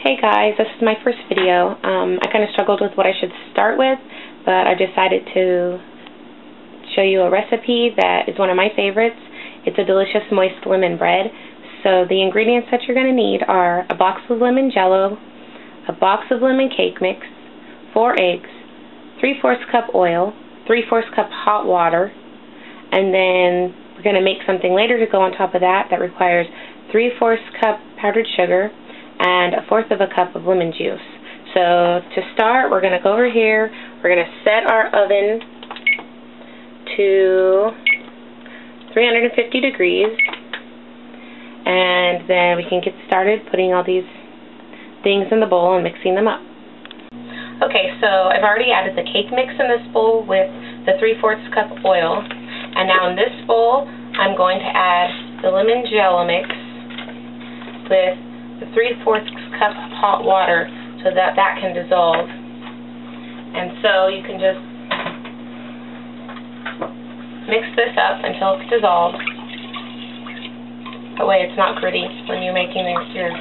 Hey guys, this is my first video. I kind of struggled with what I should start with, but I decided to show you a recipe that is one of my favorites. It's a delicious moist lemon bread. So the ingredients that you're going to need are a box of lemon jello, a box of lemon cake mix, 4 eggs, 3/4 cup oil, 3/4 cup hot water, and then we're going to make something later to go on top of that that requires 3/4 cup powdered sugar and 1/4 cup of lemon juice. So to start, we're going to go over here, we're going to set our oven to 350 degrees, and then we can get started putting all these things in the bowl and mixing them up. Okay, so I've already added the cake mix in this bowl with the 3/4 cup oil, and now in this bowl I'm going to add the lemon jello mix with the 3/4 cup hot water so that that can dissolve. And so you can just mix this up until it's dissolved. That way it's not gritty when you're making your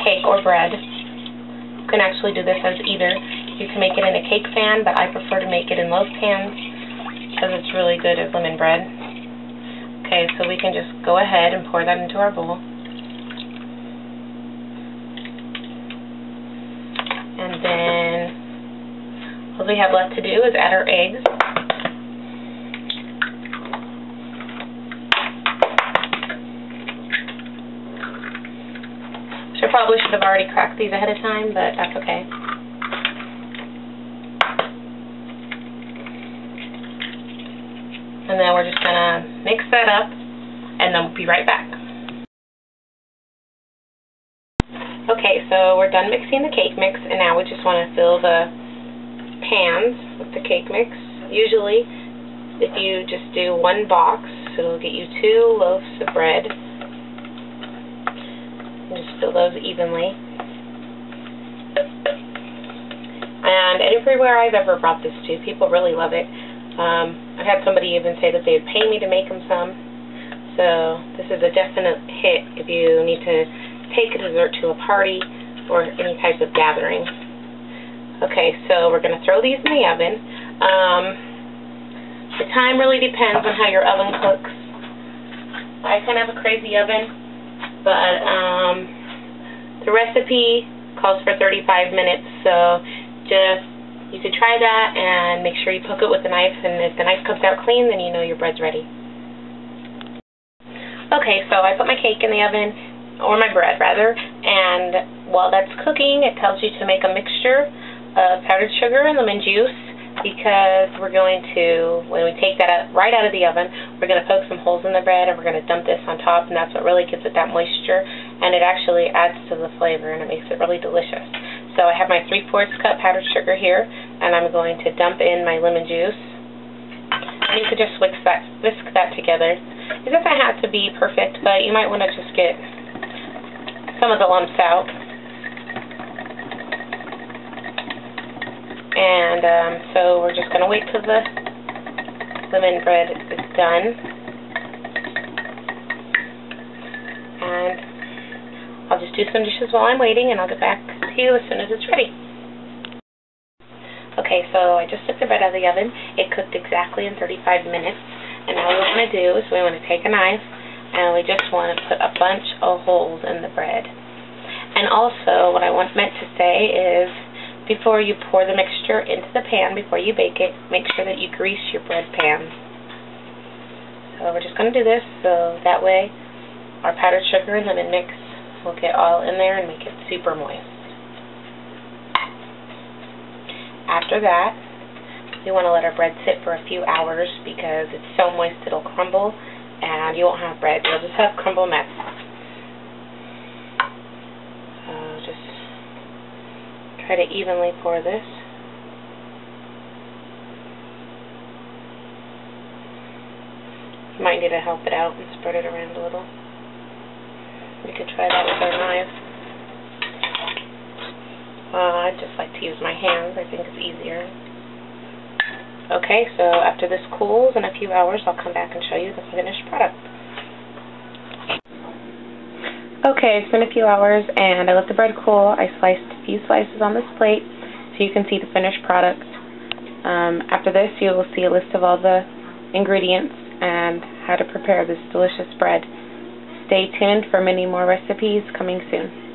cake or bread. You can actually do this as either. You can make it in a cake pan, but I prefer to make it in loaf pans because it's really good as lemon bread. Okay, so we can just go ahead and pour that into our bowl. And then all we have left to do is add our eggs. I probably should have already cracked these ahead of time, but that's okay. And then we're just going to mix that up, and then we'll be right back. Okay, so we're done mixing the cake mix, and now we just want to fill the pans with the cake mix. Usually, if you just do one box, it'll get you 2 loaves of bread. Just fill those evenly. And everywhere I've ever brought this to, people really love it. I've had somebody even say that they'd pay me to make them some. So this is a definite hit if you need to take a dessert to a party or any type of gathering. Okay, so we're going to throw these in the oven. The time really depends on how your oven cooks. I kind of have a crazy oven, but the recipe calls for 35 minutes, so you could try that and make sure you poke it with a knife, and if the knife comes out clean, then you know your bread's ready. Okay, so I put my cake in the oven, or my bread rather, and while that's cooking, it tells you to make a mixture of powdered sugar and lemon juice, because we're going to, when we take that right out of the oven, we're going to poke some holes in the bread and we're going to dump this on top, and that's what really gives it that moisture, and it actually adds to the flavor and it makes it really delicious. So I have my 3/4 cup powdered sugar here, and I'm going to dump in my lemon juice. And you could just whisk that together. It doesn't have to be perfect, but you might want to just get some of the lumps out. And so we're just going to wait till the lemon bread is done. And I'll just do some dishes while I'm waiting, and I'll get back to you as soon as it's ready. Okay, so I just took the bread out of the oven. It cooked exactly in 35 minutes. And now what we want to do is we want to take a knife, and we just want to put a bunch of holes in the bread. And also, what I meant to say is, before you pour the mixture into the pan, before you bake it, make sure that you grease your bread pan. So we're just going to do this, so that way our powdered sugar and lemon mix will get all in there and make it super moist. After that, we want to let our bread sit for a few hours because it's so moist it'll crumble, and you won't have bread, you'll just have crumble mess. Just try to evenly pour this. You might need to help it out and spread it around a little. You could try that with a knife. I just like to use my hands. I think it's easier. Okay, so after this cools in a few hours, I'll come back and show you the finished product. Okay, it's been a few hours and I let the bread cool. I sliced a few slices on this plate so you can see the finished product. After this, you will see a list of all the ingredients and how to prepare this delicious bread. Stay tuned for many more recipes coming soon.